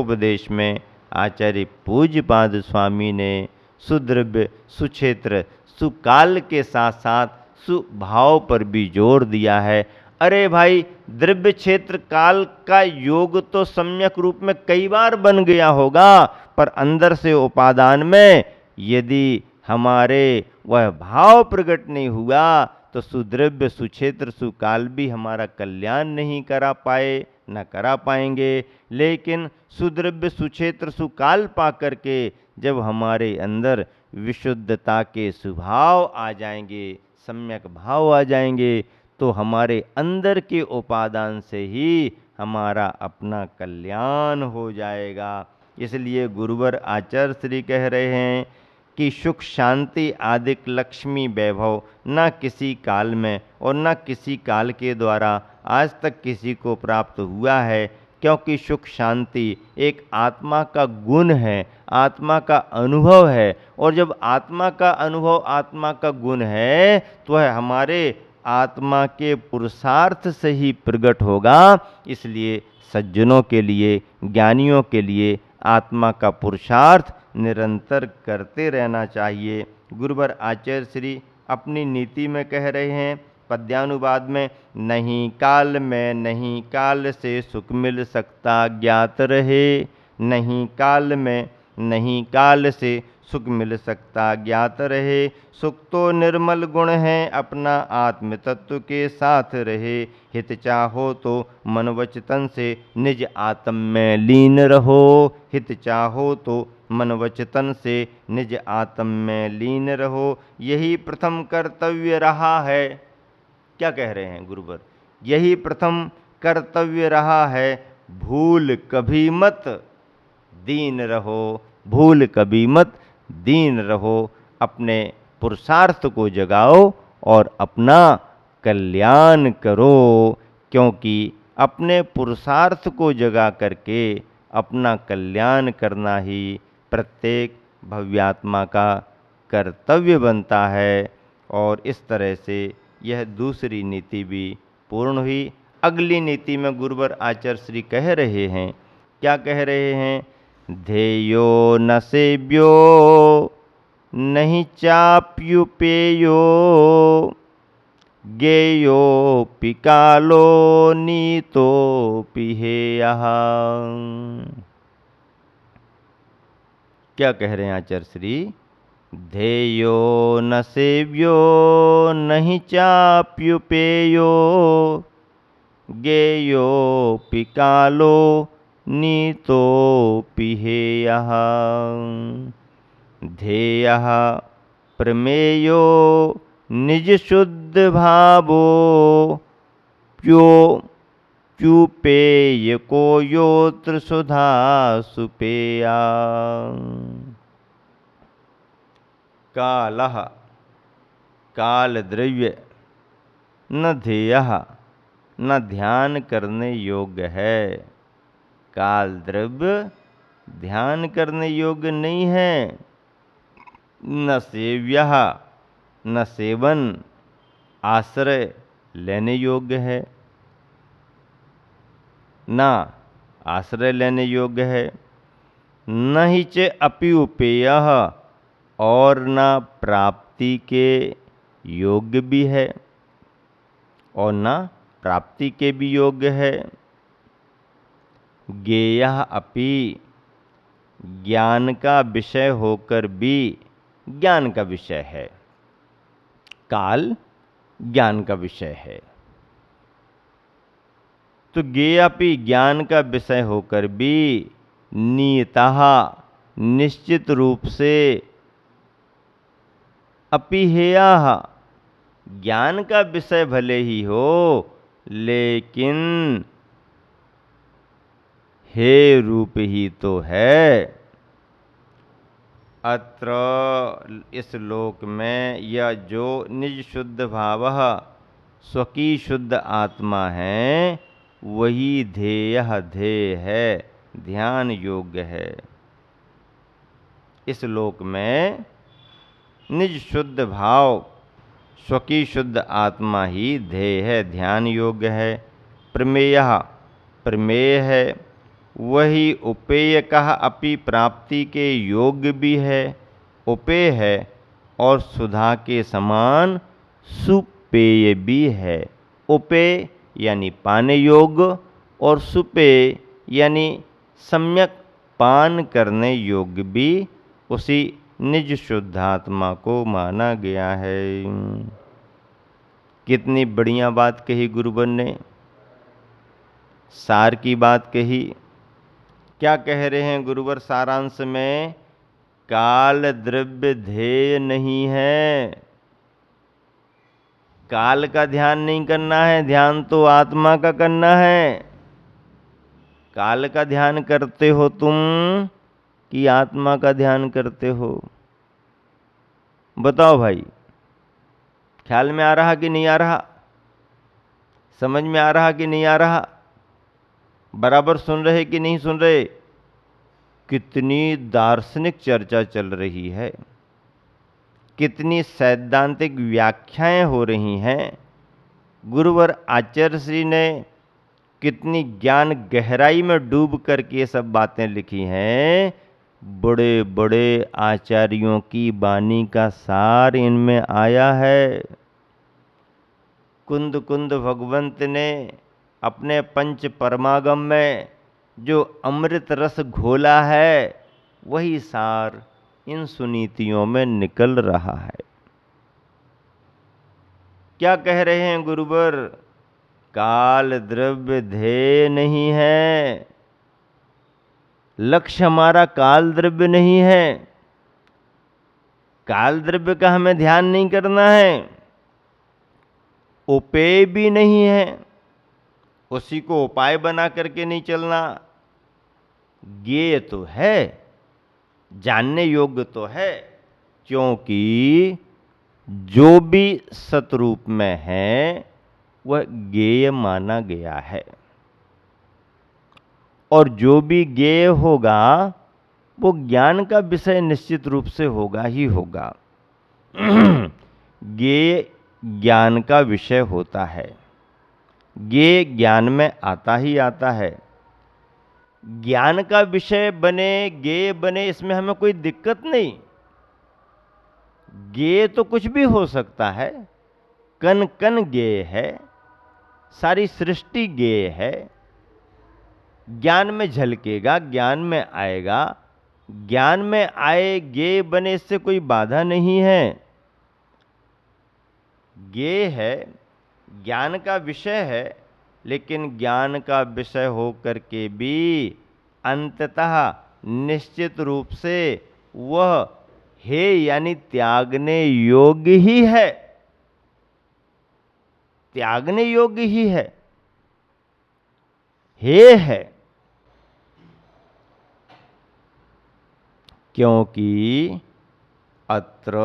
कठोपदेश में आचार्य पूज्यपाद स्वामी ने सुद्रव्य, सुक्षेत्र, सुकाल के साथ साथ सुभाव पर भी जोर दिया है। अरे भाई, द्रव्य क्षेत्र काल का योग तो सम्यक रूप में कई बार बन गया होगा, पर अंदर से उपादान में यदि हमारे वह भाव प्रकट नहीं हुआ तो सुद्रव्य, सुक्षेत्र, सुकाल भी हमारा कल्याण नहीं करा पाए, न करा पाएंगे। लेकिन सुद्रव्य, सुक्षेत्र, सुकाल पा करके जब हमारे अंदर विशुद्धता के स्वभाव आ जाएंगे, सम्यक भाव आ जाएंगे, तो हमारे अंदर के उपादान से ही हमारा अपना कल्याण हो जाएगा। इसलिए गुरुवर आचार्य श्री कह रहे हैं कि सुख, शांति, आदिक लक्ष्मी वैभव न किसी काल में और न किसी काल के द्वारा आज तक किसी को प्राप्त हुआ है, क्योंकि सुख शांति एक आत्मा का गुण है, आत्मा का अनुभव है। और जब आत्मा का अनुभव, आत्मा का गुण है, तो वह हमारे आत्मा के पुरुषार्थ से ही प्रकट होगा। इसलिए सज्जनों के लिए, ज्ञानियों के लिए आत्मा का पुरुषार्थ निरंतर करते रहना चाहिए। गुरुवर आचार्य श्री अपनी नीति में कह रहे हैं पद्यानुवाद में, नहीं काल में नहीं काल से सुख मिल सकता ज्ञात रहे, नहीं काल में नहीं काल से सुख मिल सकता ज्ञात रहे, सुख तो निर्मल गुण है अपना आत्म तत्व के साथ रहे, हित चाहो तो मन वचन से निज आत्म में लीन रहो, हित चाहो तो मन वचन से निज आत्म में लीन रहो, यही प्रथम कर्तव्य रहा है। क्या कह रहे हैं गुरुवर? यही प्रथम कर्तव्य रहा है, भूल कभी मत दीन रहो, भूल कभी मत दीन रहो, अपने पुरुषार्थ को जगाओ और अपना कल्याण करो, क्योंकि अपने पुरुषार्थ को जगा करके अपना कल्याण करना ही प्रत्येक भव्यात्मा का कर्तव्य बनता है। और इस तरह से यह दूसरी नीति भी पूर्ण हुई। अगली नीति में गुरुवर आचार्य श्री कह रहे हैं, क्या कह रहे हैं? ध्येयो न सेव्यो नहीं चाप्युपेयो, ज्ञेयोऽपि कालो नीतोऽपि हेयः। क्या कह रहे हैं आचार्य श्री? ध्येयो न सेव्यो नहीं चाप्युपेयो, ज्ञेयोऽपि कालो नीतोऽपि हेयः। ध्येयः प्रमेयो निज शुद्ध भावो, प्यूपेय को योत्र सुधा सुपेया। कालः काल द्रव्य न ध्येयः न ध्यान करने योग्य है। काल द्रव्य ध्यान करने योग्य नहीं है। न सेव्यः न सेवन आश्रय लेने योग्य है, न आश्रय लेने योग्य है। न ही च अपि उपेयः और न प्राप्ति के योग्य भी है और न प्राप्ति के भी योग्य है। ज्ञेयः अपि ज्ञान का विषय होकर भी ज्ञान का विषय है। काल ज्ञान का विषय है, तो ज्ञेयः ज्ञान का विषय होकर भी नियतः निश्चित रूप से, अपि हेयः ज्ञान का विषय भले ही हो, लेकिन हे रूप ही तो है। अत्र इस लोक में यह जो निज शुद्ध भावः स्वकी शुद्ध आत्मा है, वही ध्येयः ध्येय है, ध्यान योग्य है। इस लोक में निज शुद्ध भाव स्वकी शुद्ध आत्मा ही ध्येय है, ध्यान योग्य है। प्रमेयः प्रमेय है, वही उपेय कहा अपि प्राप्ति के योग्य भी है, उपेय है और सुधा के समान सुपेय भी है। उपेय यानी पाने योग्य और सुपेय यानी सम्यक पान करने योग्य भी उसी निज शुद्धात्मा को माना गया है। कितनी बढ़िया बात कही गुरुवर ने, सार की बात कही। क्या कह रहे हैं गुरुवर सारांश में? काल द्रव्य ध्येय नहीं है, काल का ध्यान नहीं करना है, ध्यान तो आत्मा का करना है। काल का ध्यान करते हो तुम कि आत्मा का ध्यान करते हो? बताओ भाई, ख्याल में आ रहा कि नहीं आ रहा? समझ में आ रहा कि नहीं आ रहा? बराबर सुन रहे कि नहीं सुन रहे? कितनी दार्शनिक चर्चा चल रही है, कितनी सैद्धांतिक व्याख्याएं हो रही हैं। गुरुवर आचार्य श्री ने कितनी ज्ञान गहराई में डूब करके ये सब बातें लिखी हैं। बड़े बड़े आचार्यों की वाणी का सार इनमें आया है। कुंद कुंद भगवंत ने अपने पंच परमागम में जो अमृत रस घोला है, वही सार इन सुनीतियों में निकल रहा है। क्या कह रहे हैं गुरुवर? काल द्रव्य ध्येय नहीं है, लक्ष्य हमारा काल द्रव्य नहीं है, काल द्रव्य का हमें ध्यान नहीं करना है, उपेय भी नहीं है, उसी को उपाय बना करके नहीं चलना। ज्ञेय तो है, जानने योग्य तो है, क्योंकि जो भी सतरूप में है वह ज्ञेय माना गया है, और जो भी ज्ञेय होगा वो ज्ञान का विषय निश्चित रूप से होगा ही होगा। ज्ञेय ज्ञान का विषय होता है, ज्ञेय ज्ञान में आता ही आता है। ज्ञान का विषय बने, ज्ञेय बने, इसमें हमें कोई दिक्कत नहीं। ज्ञेय तो कुछ भी हो सकता है, कण कण ज्ञेय है, सारी सृष्टि ज्ञेय है। ज्ञान में झलकेगा, ज्ञान में आएगा, ज्ञान में आए ज्ञेय बने, इससे कोई बाधा नहीं है। ज्ञेय है, ज्ञान का विषय है, लेकिन ज्ञान का विषय हो करके भी अंततः निश्चित रूप से वह हे यानी त्यागने योग्य ही है, त्यागने योग्य ही है, हे है। क्योंकि अत्र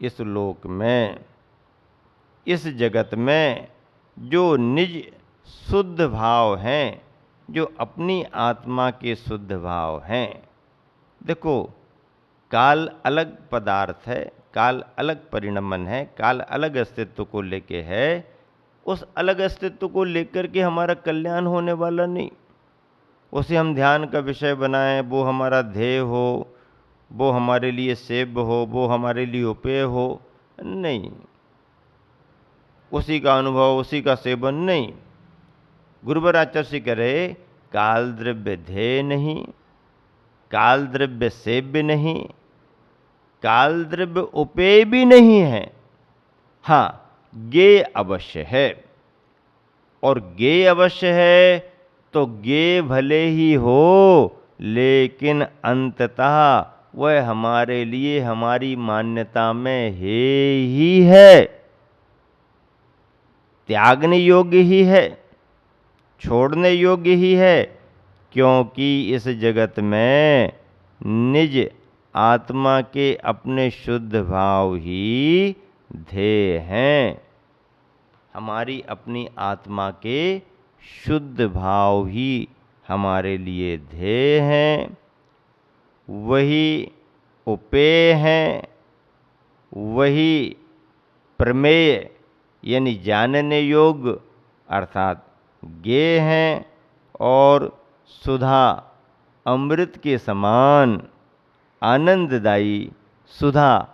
इस लोक में, इस जगत में जो निज शुद्ध भाव हैं, जो अपनी आत्मा के शुद्ध भाव हैं। देखो, काल अलग पदार्थ है, काल अलग परिणमन है, काल अलग अस्तित्व को लेके है। उस अलग अस्तित्व को लेकर के हमारा कल्याण होने वाला नहीं। उसे हम ध्यान का विषय बनाएं, वो हमारा ध्येय हो, वो हमारे लिए सेव्य हो, वो हमारे लिए उपेय हो, नहीं। उसी का अनुभव, उसी का सेवन नहीं। गुरुवर आचार्य कह रहे, काल द्रव्य ध्येय नहीं, काल द्रव्य सेव्य नहीं, काल द्रव्य उपेय भी नहीं है। हाँ, ज्ञेय अवश्य है, और ज्ञेय अवश्य है तो ज्ञेय भले ही हो, लेकिन अंततः वह हमारे लिए, हमारी मान्यता में है ही है, त्यागने योग्य ही है, छोड़ने योग्य ही है। क्योंकि इस जगत में निज आत्मा के अपने शुद्ध भाव ही ध्येय हैं। हमारी अपनी आत्मा के शुद्ध भाव ही हमारे लिए ध्येय हैं, वही उपेय हैं, वही प्रमेय यानी जानने योग्य अर्थात ज्ञेय हैं, और सुधा अमृत के समान आनंददायी, सुधा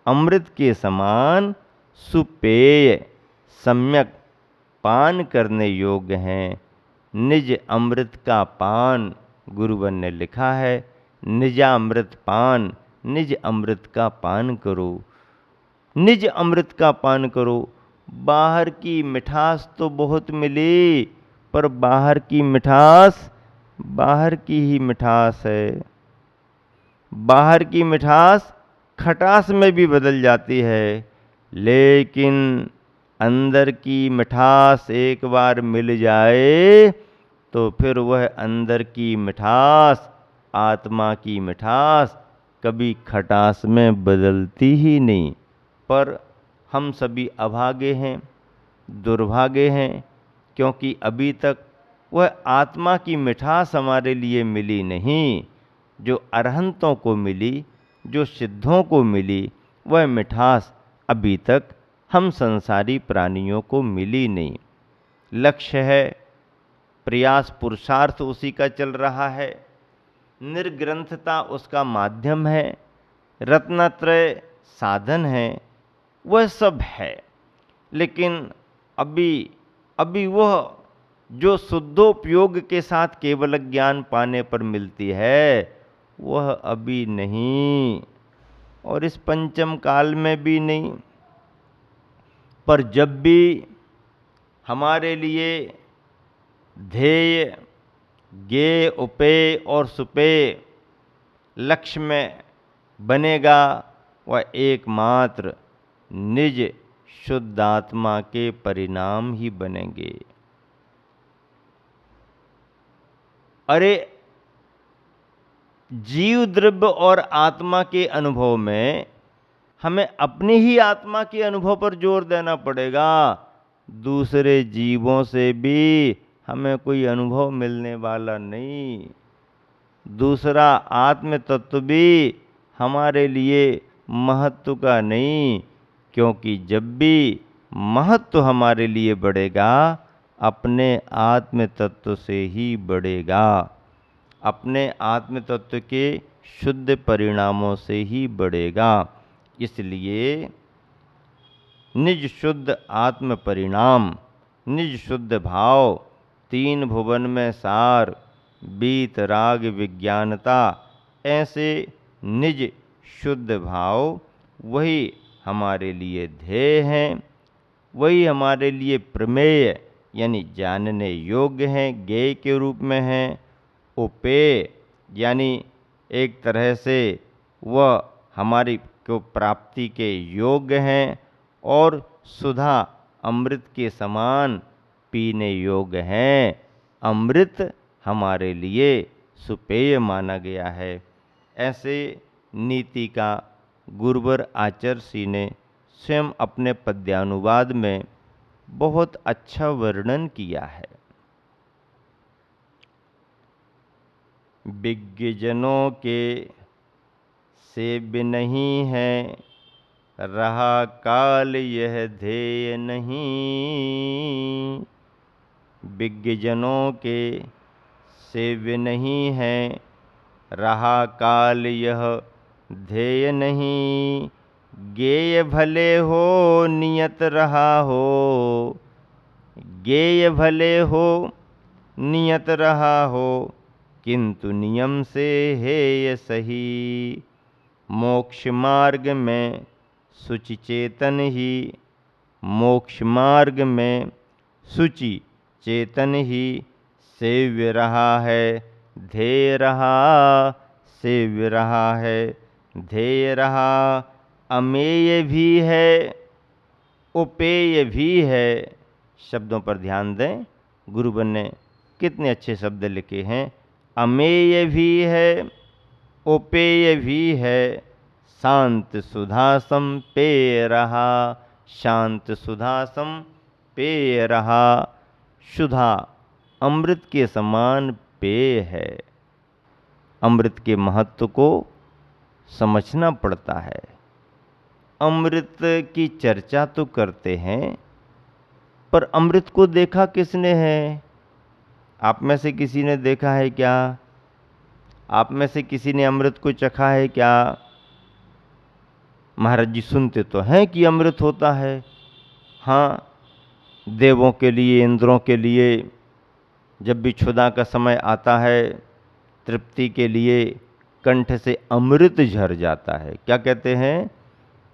अमृत के समान सुपेय, सम्यक पान करने योग्य हैं। निज अमृत का पान, गुरुवर ने लिखा है, निजामृत पान, निज अमृत का पान करो, निज अमृत का पान करो। बाहर की मिठास तो बहुत मिली, पर बाहर की मिठास बाहर की ही मिठास है। बाहर की मिठास खटास में भी बदल जाती है, लेकिन अंदर की मिठास एक बार मिल जाए तो फिर वह अंदर की मिठास, आत्मा की मिठास कभी खटास में बदलती ही नहीं। पर हम सभी अभागे हैं, दुर्भागे हैं, क्योंकि अभी तक वह आत्मा की मिठास हमारे लिए मिली नहीं। जो अरहंतों को मिली, जो सिद्धों को मिली, वह मिठास अभी तक हम संसारी प्राणियों को मिली नहीं। लक्ष्य है, प्रयास पुरुषार्थ उसी का चल रहा है, निर्ग्रंथता उसका माध्यम है, रत्नत्रय साधन है, वह सब है। लेकिन अभी वह जो शुद्धोपयोग के साथ केवल ज्ञान पाने पर मिलती है, वह अभी नहीं, और इस पंचम काल में भी नहीं। पर जब भी हमारे लिए ध्येय, ज्ञेय, उपेय और सुपेय लक्ष्य में बनेगा, वह एकमात्र निज शुद्ध आत्मा के परिणाम ही बनेंगे। अरे जीव द्रव्य और आत्मा के अनुभव में हमें अपनी ही आत्मा के अनुभव पर जोर देना पड़ेगा। दूसरे जीवों से भी हमें कोई अनुभव मिलने वाला नहीं। दूसरा आत्म तत्व भी हमारे लिए महत्व का नहीं, क्योंकि जब भी महत्व हमारे लिए बढ़ेगा, अपने आत्म तत्व से ही बढ़ेगा, अपने आत्म तत्व के शुद्ध परिणामों से ही बढ़ेगा। इसलिए निज शुद्ध आत्म परिणाम, निज शुद्ध भाव, तीन भुवन में सार, बीत राग विज्ञानता, ऐसे निज शुद्ध भाव वही हमारे लिए ध्येय हैं, वही हमारे लिए प्रमेय यानी जानने योग्य हैं, ज्ञेय के रूप में हैं। उपेय यानी एक तरह से वह हमारी को प्राप्ति के योग्य हैं, और सुधा अमृत के समान पीने योग्य हैं। अमृत हमारे लिए सुपेय माना गया है। ऐसे नीति का गुरुवर आचर्य ने स्वयं अपने पद्यानुवाद में बहुत अच्छा वर्णन किया है। विज्ञजनों के सेव्य नहीं है, रहा काल यह ध्येय नहीं। विज्ञजनों के सेव्य नहीं है, रहा काल यह ध्येय नहीं। ज्ञेय भले हो नियत रहा हो, ज्ञेय भले हो नियत रहा हो, किंतु नियम से हेय सही। मोक्ष मार्ग में शुचि चेतन ही, मोक्ष मार्ग में शुचि चेतन ही सेव्य रहा है, ध्येय रहा, सेव्य रहा है, ध्येय रहा। अमेय भी है, उपेय भी है। शब्दों पर ध्यान दें, गुरुवर ने कितने अच्छे शब्द लिखे हैं। अमेय भी है, उपेय भी है, शांत सुधा सम पेय रहा, शांत सुधा सम पेय रहा। सुधा अमृत के समान पेय है। अमृत के महत्व को समझना पड़ता है। अमृत की चर्चा तो करते हैं, पर अमृत को देखा किसने है? आप में से किसी ने देखा है क्या? आप में से किसी ने अमृत को चखा है क्या? महाराज जी सुनते तो हैं कि अमृत होता है। हाँ, देवों के लिए, इंद्रों के लिए जब भी क्षुधा का समय आता है, तृप्ति के लिए कंठ से अमृत झर जाता है। क्या कहते हैं?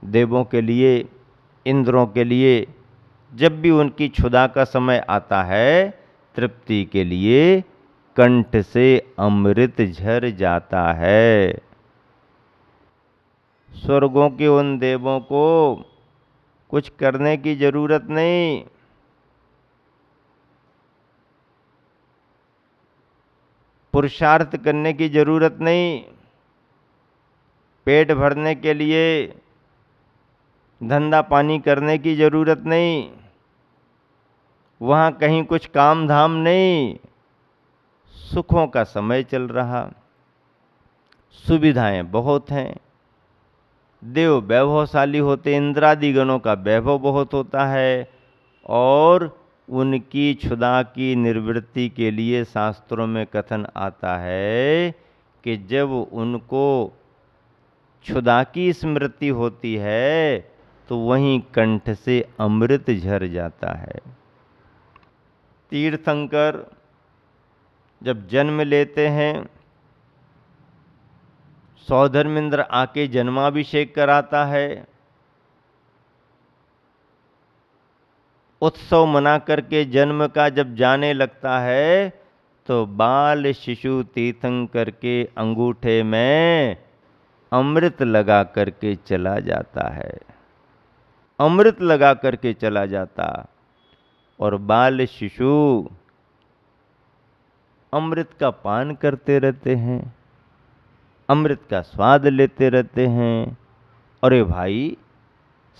देवों के लिए, इंद्रों के लिए जब भी उनकी क्षुधा का समय आता है, तृप्ति के लिए कंठ से अमृत झर जाता है। स्वर्गों के उन देवों को कुछ करने की जरूरत नहीं, पुरुषार्थ करने की जरूरत नहीं, पेट भरने के लिए धंधा पानी करने की जरूरत नहीं, वहाँ कहीं कुछ काम धाम नहीं, सुखों का समय चल रहा, सुविधाएं बहुत हैं, देव वैभवशाली होते, इंद्रादि गणों का वैभव बहुत होता है, और उनकी क्षुधा की निवृत्ति के लिए शास्त्रों में कथन आता है कि जब उनको क्षुधा की स्मृति होती है तो वहीं कंठ से अमृत झर जाता है। तीर्थंकर जब जन्म लेते हैं, सौधर्मेंद्र आके जन्माभिषेक कराता है, उत्सव मना करके जन्म का जब जाने लगता है तो बाल शिशु तीर्थंकर के अंगूठे में अमृत लगा करके चला जाता है, अमृत लगा करके चला जाता, और बाल शिशु अमृत का पान करते रहते हैं, अमृत का स्वाद लेते रहते हैं। अरे भाई,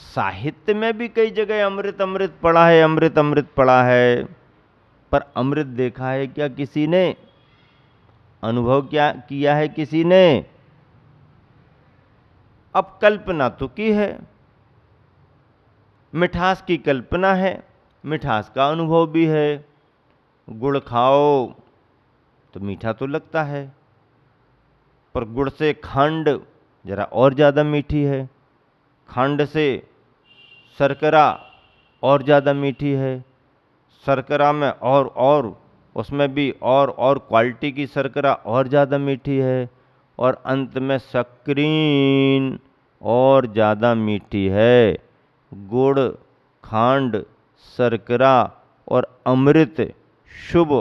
साहित्य में भी कई जगह अमृत अमृत पड़ा है, अमृत अमृत पड़ा है, पर अमृत देखा है क्या किसी ने? अनुभव क्या किया है किसी ने? अब कल्पना तो की है, मिठास की कल्पना है, मिठास का अनुभव भी है। गुड़ खाओ तो मीठा तो लगता है, पर गुड़ से खंड जरा और ज़्यादा मीठी है, खंड से शर्करा और ज़्यादा मीठी है, शर्करा में और उसमें भी और क्वालिटी की शर्करा और ज़्यादा मीठी है, और अंत में शक्करीन और ज़्यादा मीठी है। गुड़, खंड, शर्करा और अमृत शुभ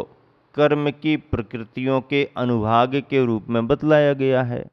कर्म की प्रकृतियों के अनुभाग के रूप में बतलाया गया है।